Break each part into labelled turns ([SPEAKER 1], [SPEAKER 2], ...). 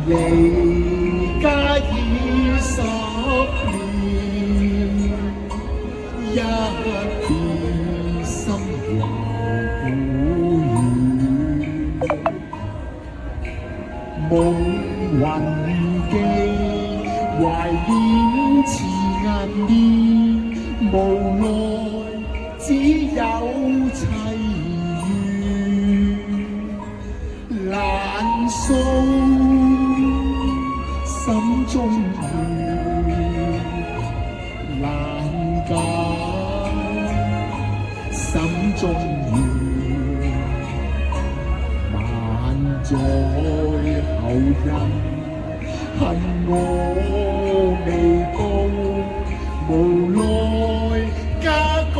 [SPEAKER 1] 離家已10年，一別心懷故園。夢魂記，懷念似眼簾，無奈只有凄怨，難訴心中怨，難解心中怨，萬載後人恨我未報，無奈家國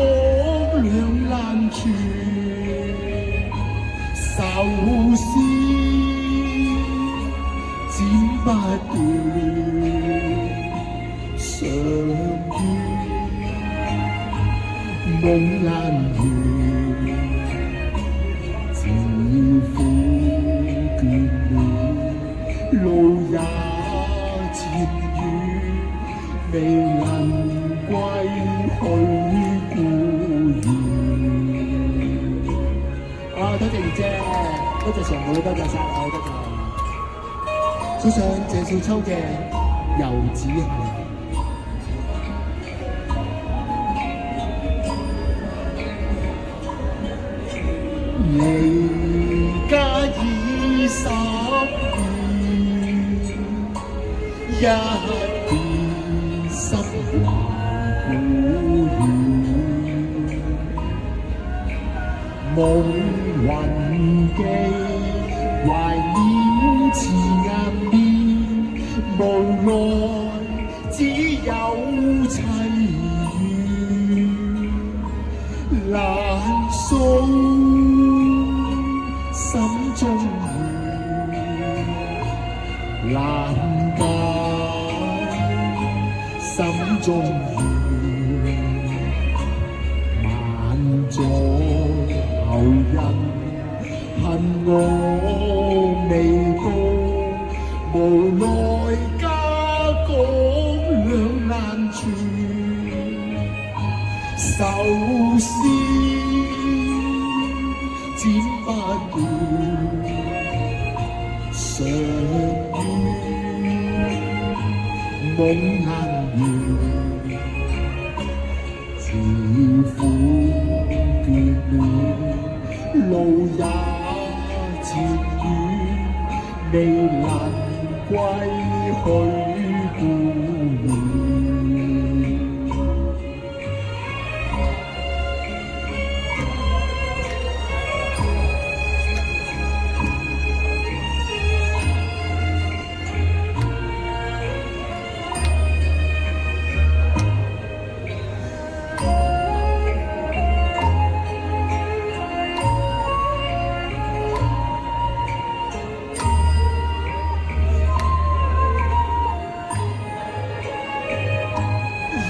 [SPEAKER 1] 兩難全，愁思剪不斷，常怨夢難圓，自苦眷戀，路也漸遠，未能歸去故園。多謝二姐，多謝常妹，多謝晒我，多謝。送上謝少秋嘅《遊子行》。離家已10年，一別心懷故園。夢魂記，懷念似眼簾，無奈只有凄怨，難訴心中怨，難解心中怨，萬載後人恨我未報，無奈家國兩難全，愁思剪不斷，常怨夢難圓，自苦眷戀，路也漸遠，未能歸去故園。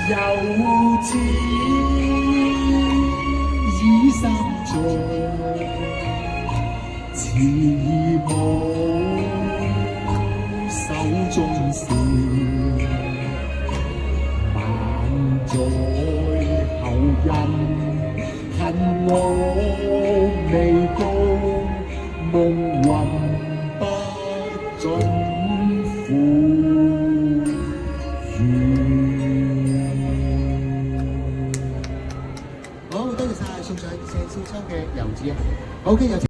[SPEAKER 1] 遊子已3載，慈母手中線，萬載後人恨我未報，夢魂不盡付遠。好，多謝晒，送上謝少秋嘅遊子行。好嘅，有請。